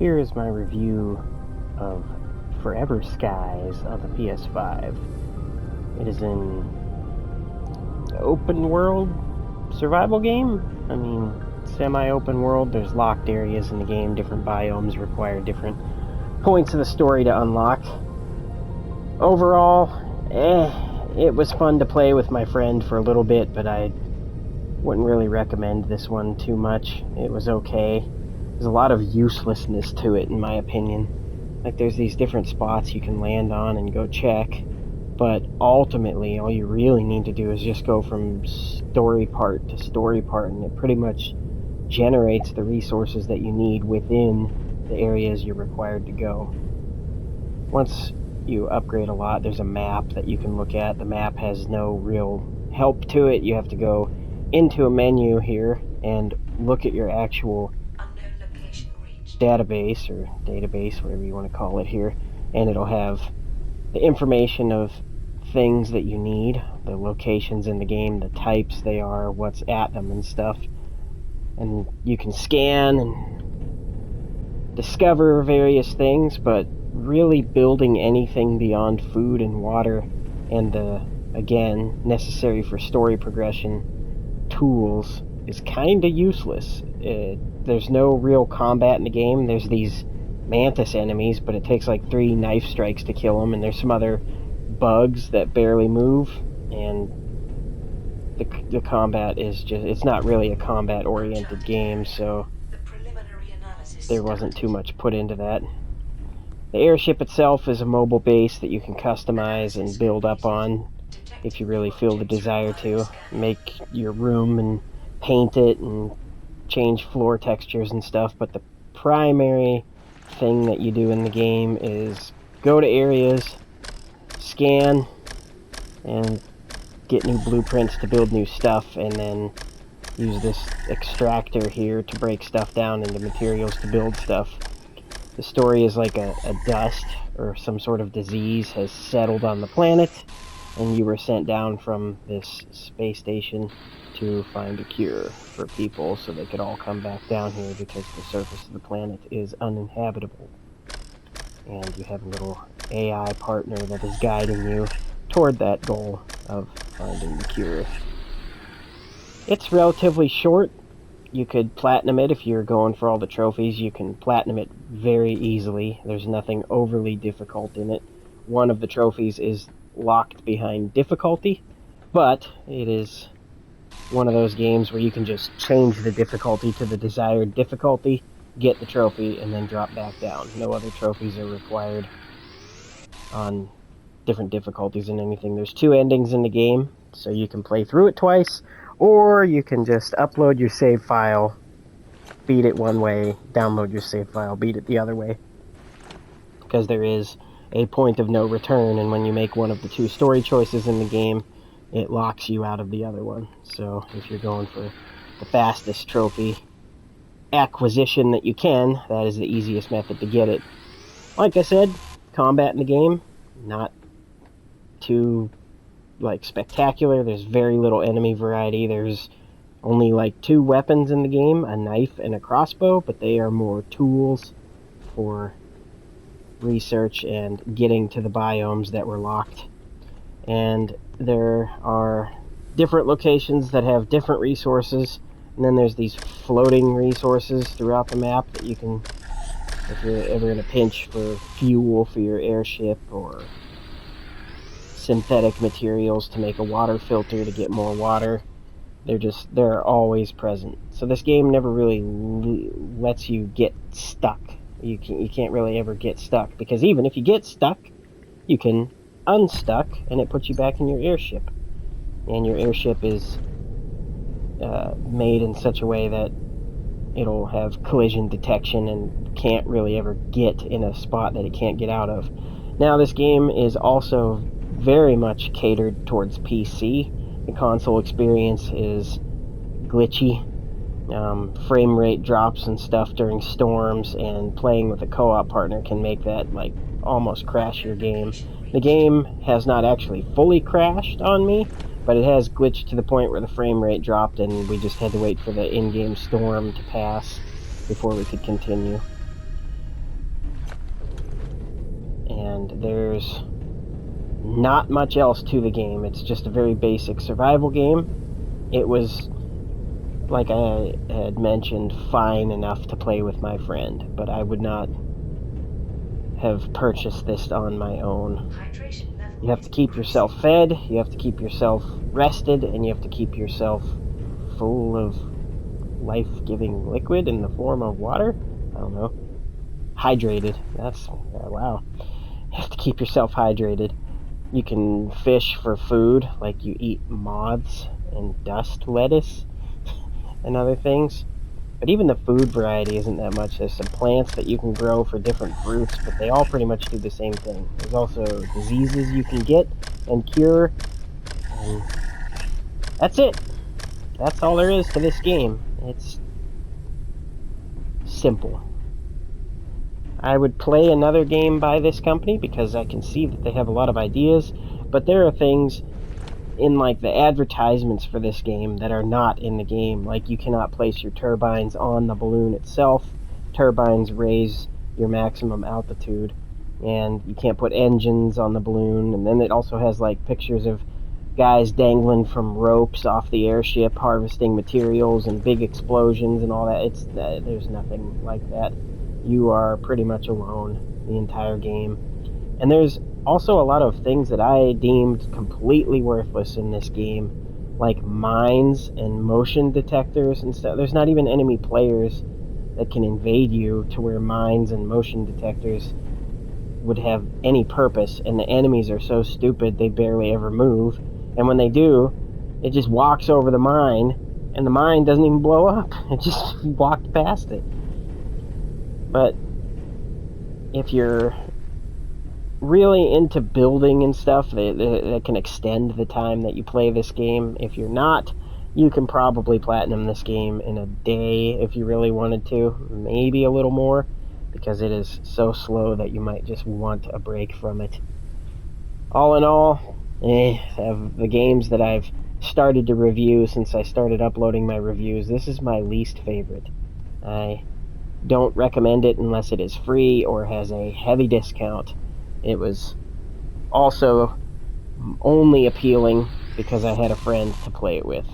here is my review of Forever Skies on the PS5. It is an open world survival game. I mean, semi-open world. There's locked areas in the game. Different biomes require different points of the story to unlock. Overall, it was fun to play with my friend for a little bit, but I wouldn't really recommend this one too much. It was okay. There's a lot of uselessness to it, in my opinion. Like, there's these different spots you can land on and go check, but ultimately, all you really need to do is just go from story part to story part, and it pretty much generates the resources that you need within the areas you're required to go. Once you upgrade a lot, there's a map that you can look at. The map has no real help to it. You have to go into a menu here and look at your actual database, or database, whatever you want to call it here, and it'll have the information of things that you need, the locations in the game, the types they are, what's at them and stuff, and you can scan and discover various things, but really building anything beyond food and water and the, again, necessary for story progression tools is kinda useless. There's no real combat in the game. There's these mantis enemies, but it takes like 3 knife strikes to kill them, and there's some other bugs that barely move, and the combat is just, it's not really a combat oriented game, so there wasn't too much put into that. The airship itself is a mobile base that you can customize and build up on if you really feel the desire to. Make your room and paint it and change floor textures and stuff, but the primary thing that you do in the game is go to areas, scan, and get new blueprints to build new stuff, and then use this extractor here to break stuff down into materials to build stuff. The story is like a dust or some sort of disease has settled on the planet, and you were sent down from this space station to find a cure for people so they could all come back down here because the surface of the planet is uninhabitable. And you have a little AI partner that is guiding you toward that goal of finding the cure. It's relatively short. You could platinum it if you're going for all the trophies. You can platinum it very easily. There's nothing overly difficult in it. One of the trophies is locked behind difficulty, but it is one of those games where you can just change the difficulty to the desired difficulty, get the trophy, and then drop back down. No other trophies are required on different difficulties and anything. There's 2 endings in the game, so you can play through it twice, or you can just upload your save file, beat it one way, download your save file, beat it the other way. Because there is a point of no return, and when you make one of the 2 story choices in the game, it locks you out of the other one. So if you're going for the fastest trophy acquisition that you can, that is the easiest method to get it. Like I said, combat in the game, not too spectacular. There's very little enemy variety. There's only 2 weapons in the game, a knife and a crossbow, but they are more tools for research and getting to the biomes that were locked. And there are different locations that have different resources, and then there's these floating resources throughout the map that you can, if you're ever in a pinch for fuel for your airship, or synthetic materials to make a water filter to get more water, they're always present. So this game never really lets you get stuck. You can't really ever get stuck, because even if you get stuck, you can unstuck and it puts you back in your airship. And your airship is made in such a way that it'll have collision detection and can't really ever get in a spot that it can't get out of. Now, this game is also very much catered towards PC. The console experience is glitchy. Frame rate drops and stuff during storms, and playing with a co-op partner can make that almost crash your game. The game has not actually fully crashed on me, but it has glitched to the point where the frame rate dropped, and we just had to wait for the in-game storm to pass before we could continue. and there's not much else to the game. It's just a very basic survival game. It was, like I had mentioned, fine enough to play with my friend, but I would not have purchased this on my own. You have to keep yourself fed, you have to keep yourself rested, and you have to keep yourself full of life-giving liquid in the form of water? I don't know. Hydrated. That's, wow. You have to keep yourself hydrated. You can fish for food, like you eat moths and dust lettuce and other things. But even the food variety isn't that much. There's some plants that you can grow for different fruits, but they all pretty much do the same thing. There's also diseases you can get and cure, and that's it. That's all there is to this game. It's simple. I would play another game by this company because I can see that they have a lot of ideas, but there are things in like the advertisements for this game that are not in the game. Like you cannot place your turbines on the balloon itself. Turbines raise your maximum altitude, and you can't put engines on the balloon. And then it also has like pictures of guys dangling from ropes off the airship harvesting materials and big explosions and all that. It's there's nothing like that. You are pretty much alone the entire game. And there's also a lot of things that I deemed completely worthless in this game, like mines and motion detectors and stuff. There's not even enemy players that can invade you to where mines and motion detectors would have any purpose, and the enemies are so stupid they barely ever move. And when they do, it just walks over the mine, and the mine doesn't even blow up. It just walked past it. But if you're really into building and stuff, that can extend the time that you play this game. If you're not, you can probably platinum this game in a day if you really wanted to, maybe a little more, because it is so slow that you might just want a break from it. All in all, of the games that I've started to review since I started uploading my reviews, this is my least favorite. I don't recommend it unless it is free or has a heavy discount. It was also only appealing because I had a friend to play it with.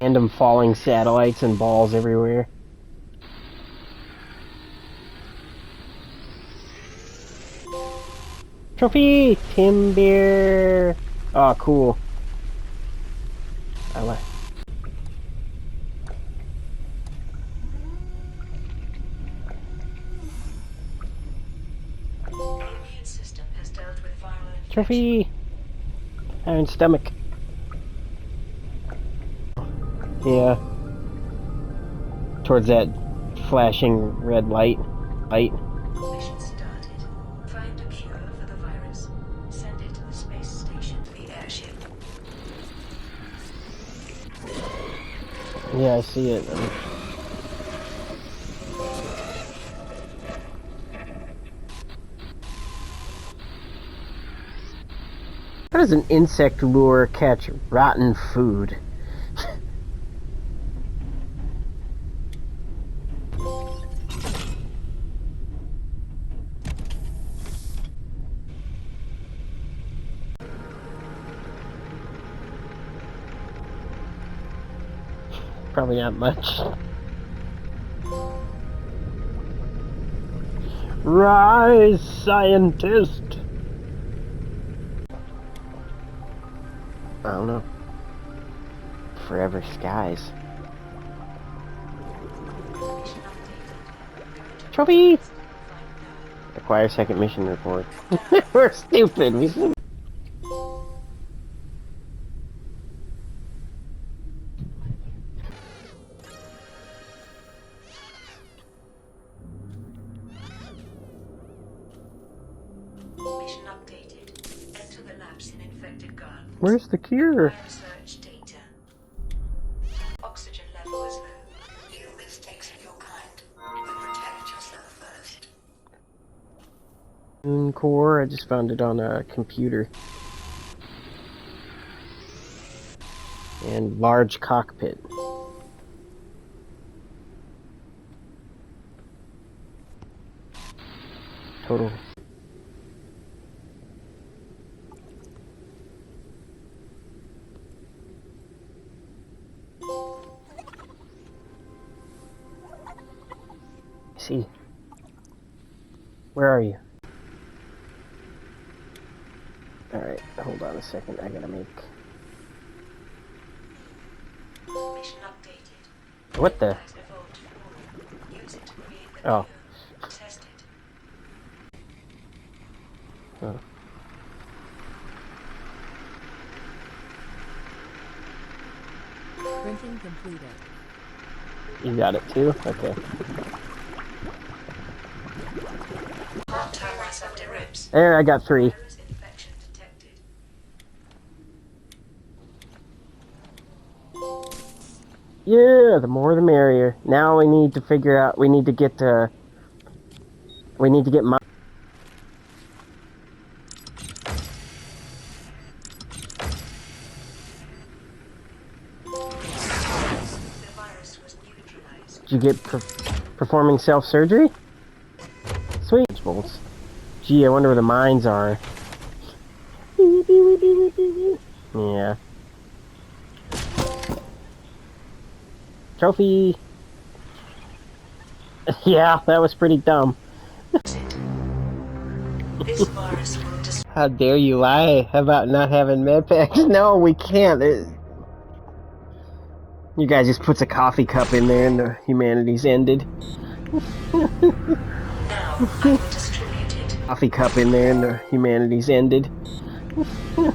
Random falling satellites and balls everywhere. Trophy! Timber! Oh, cool. I like. Trophy! Iron stomach. Yeah. Towards that flashing red light. Mission started. Find a cure for the virus. Send it to the space station, the airship. Yeah, I see it. How does an insect lure catch rotten food? Probably not much. Rise, scientist! I don't know. Forever skies. Trophy! Acquire second mission report. We're stupid. Mission updated. Enter the labs in infected gardens. Where's the cure? Research data. Oxygen level is low. Few mistakes of your kind. But protect yourself first. Moon core. I just found it on a computer. And large cockpit. total. See. Where are you? Alright, hold on a second. I gotta make... Mission updated. What the? Has evolved form. Use it to create the Oh. cure. Test it. Oh. Printing completed. You got it too? Okay. Long-term receptor ribs. There, I got 3. Virus infection detected. Yeah, the more the merrier. Now we need to figure out, we need to get my... The virus was neutralized. Did you get performing self-surgery? Sweet. Bolts. Gee, I wonder where the mines are. Yeah. Trophy! Yeah, that was pretty dumb. This virus will destroy. How dare you lie about not having med packs? No, we can't. You guys just puts a coffee cup in there and the humanity's ended. Now I will distribute it. Coffee cup in there and the humanity's ended. Now